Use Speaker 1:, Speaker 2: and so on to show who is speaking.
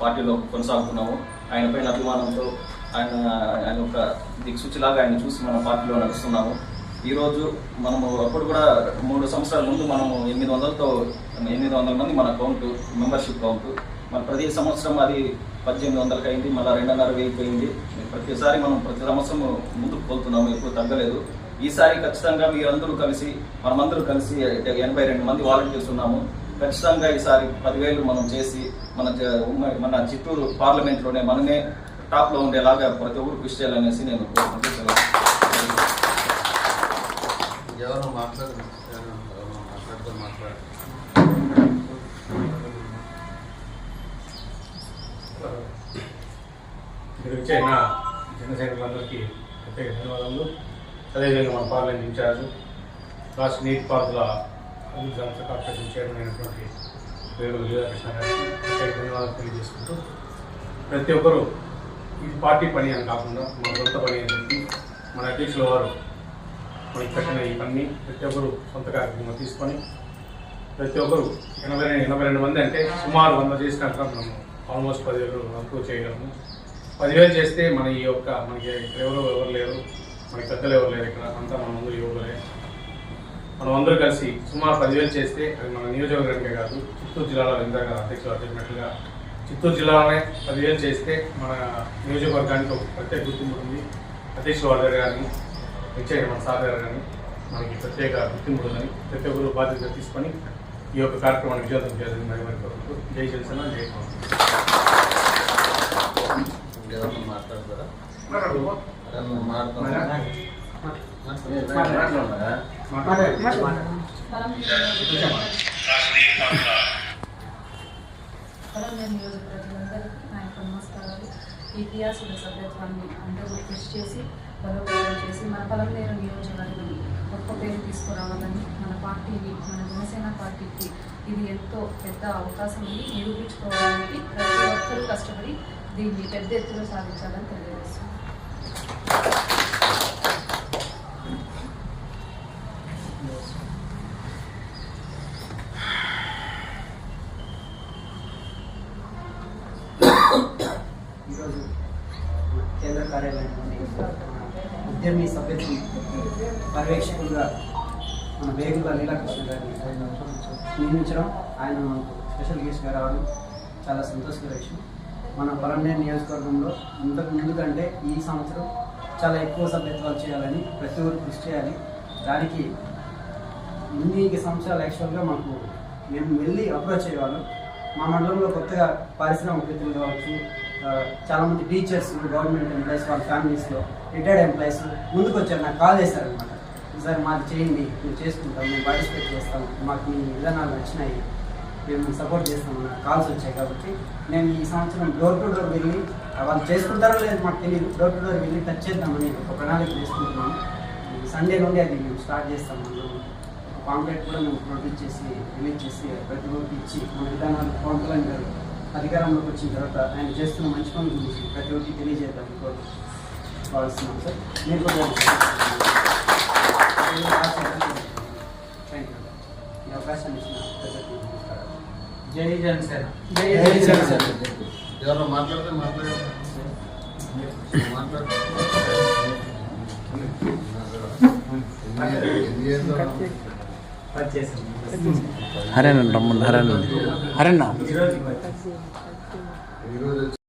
Speaker 1: పార్టీలో కొనసాగుతున్నాము. ఆయన పైన అభిమానంతో ఆయన ఒక దిక్సూచిలాగా ఆయన చూసి మన పార్టీలో నడుస్తున్నాము. ఈరోజు మనము అప్పుడు కూడా 3 సంవత్సరాల ముందు మనము 800 మంది మన కౌంటు, మెంబర్షిప్ కౌంటు. మన ప్రతి సంవత్సరం అది 1800కి అయింది, మళ్ళీ 2500 పోయింది. ప్రతిసారి మనం ప్రతి సంవత్సరం ముందుకు పోతున్నాము, ఎప్పుడు తగ్గలేదు. ఈసారి ఖచ్చితంగా మీరందరూ కలిసి మనమందరూ కలిసి 82 మంది వాలంటీర్స్ ఉన్నాము. ఖచ్చితంగా ఈసారి 10,000 మనం చేసి మన చిత్తూరు పార్లమెంట్లోనే మనమే టాప్లో ఉండేలాగా ప్రతి ఒక్కరు కృషి చేయాలనేసి నేను కోరుకుంటున్నాను.
Speaker 2: ఇక్కడికి వచ్చే నా జనసైనికులందరికీ ప్రత్యేక ధన్యవాదాలు. అదేవిధంగా మన పార్లమెంట్ ఇన్ఛార్జ్ రాష్ట్ర నీటిపారుదల అభివృద్ధి సంస్థ కార్పొరేషన్ చైర్మన్ అయినటువంటి వేణుగోపాల్ లీలాకృష్ణ గారికి ప్రత్యేక ధన్యవాదాలు తెలియజేసుకుంటూ, ప్రతి ఒక్కరూ ఇది పార్టీ పని అని కాకుండా మన సొంత పని అని చెప్పి మన అధ్యక్షుల వారు మనకి పెట్టిన ఈ పని ప్రతి ఒక్కరు సొంత కార్యక్రమం తీసుకొని ప్రతి ఒక్కరు 82 మంది అంటే సుమారు 100 చేసినాక మనం ఆల్మోస్ట్ 10,000 వరకు చేయగలము. 10,000 చేస్తే మన మనకి ఇక్కడ ఎవరు లేరు, మనకి పెద్దలు ఎవరు లేరు, ఇక్కడ అంతా మన ముందు యువకులే. మనం అందరూ కలిసి సుమారు 10,000 చేస్తే అది మన నియోజకవర్గానికే కాదు, చిత్తూరు జిల్లాలో ఇందాక అధ్యక్షులు చెప్పినట్లుగా చిత్తూరు జిల్లాలోనే 10,000 చేస్తే మన నియోజకవర్గానికి ఒక ప్రత్యేక గుర్తింపు ఉంది. అధ్యక్షుల వారి గారు కానీ నిశ్చయ మన సార్ గారు కానీ మనకి ప్రత్యేక గుర్తింపు ఉందని ప్రతి ఒక్కరు బాధ్యత తీసుకొని ఈ యొక్క కార్యక్రమాన్ని విజయవంతం చేయాలని మరి కోరుకుంటూ జై జనసేన, జై
Speaker 3: మాట్లాడతారా?
Speaker 4: నియోజక ప్రజలందరికీ నా యొక్క నమస్కారాలు. ఈ టిఆర్సీల సభ్యత్వాన్ని అందరూ కృషి చేసి బలోపేతం చేసి మన పలంనేరు నియోజకవర్గం గొప్ప పేరు తీసుకురావాలని మన పార్టీని, మన జనసేన పార్టీకి ఇది ఎంతో పెద్ద అవకాశం ఉంది. నిరూపించుకోవడానికి ప్రతి ఒక్కరూ కష్టపడి దీన్ని పెద్ద ఎత్తులో సాధించాలని తెలియజేస్తున్నాను.
Speaker 5: ఈరోజు కేంద్ర కార్యాలయం నుండి ఉద్యమి సభ్యత్వం పర్యవేక్షకులుగా మన వేగుల లీలాకృష్ణ గారిని నియమించడం, ఆయన మనకు స్పెషల్ గెస్ట్గా రావడం చాలా సంతోషకర విషయం. మన పలంనేరు నియోజకవర్గంలో ఇంతకు ముందు కంటే ఈ సంవత్సరం చాలా ఎక్కువ సభ్యత్వాలు చేయాలని ప్రతి ఒక్కరు కృషి చేయాలి. దానికి ఇన్ని సంవత్సరాలు యాక్చువల్గా మేము వెళ్ళి అప్రోచ్ అయ్యేవాళ్ళం. మా మండలంలో కొత్తగా పారిశ్రామికవేత్తలు కావచ్చు, చాలామంది టీచర్స్, గవర్నమెంట్ ఎంప్లాయీస్, వాళ్ళ ఫ్యామిలీస్లో రిటైర్డ్ ఎంప్లాయీస్ ముందుకు వచ్చారు, నాకు కాల్ చేశారనమాట. సార్ మాది చేయండి, మేము చేసుకుంటాం, మేము పార్టిసిపేట్ చేస్తాం, మాకు మీ విధానాలు నచ్చినాయి, మేము సపోర్ట్ చేస్తామన్న కాల్స్ వచ్చాయి. కాబట్టి నేను ఈ సంవత్సరం డోర్ టు డోర్ వెళ్ళి, వాళ్ళు చేసుకుంటారో లేదు మాకు తెలియదు, డోర్ టు డోర్ వెళ్ళి టచ్ చేద్దామని ఒక ప్రణాళిక చేసుకుంటున్నాము. సండే నుండి అది మేము స్టార్ట్ చేస్తాము. కాంప్లెట్ కూడా మేము ప్రొడ్యూస్ చేసి రిలీజ్ చేసి ప్రతి ఒక్కరికి ఇచ్చి మన విధానాలు పవన్ కళ్యాణ్ గారు అధికారంలోకి వచ్చిన తర్వాత ఆయన చేస్తున్న మంచి పనుల గురించి ప్రతి ఒక్కరికి తెలియజేద్దాం భావిస్తున్నాం సార్. మీరు కూడా థ్యాంక్ యూ. ఈ అవకాశాన్ని ఇచ్చిన ప్రజలకు నమస్కారాలు. జై జనసేన, జై జనసేన.
Speaker 3: ఎవరో మాట్లాడితే
Speaker 6: హరేనా రమ్మని హరేనా
Speaker 3: ఈరోజు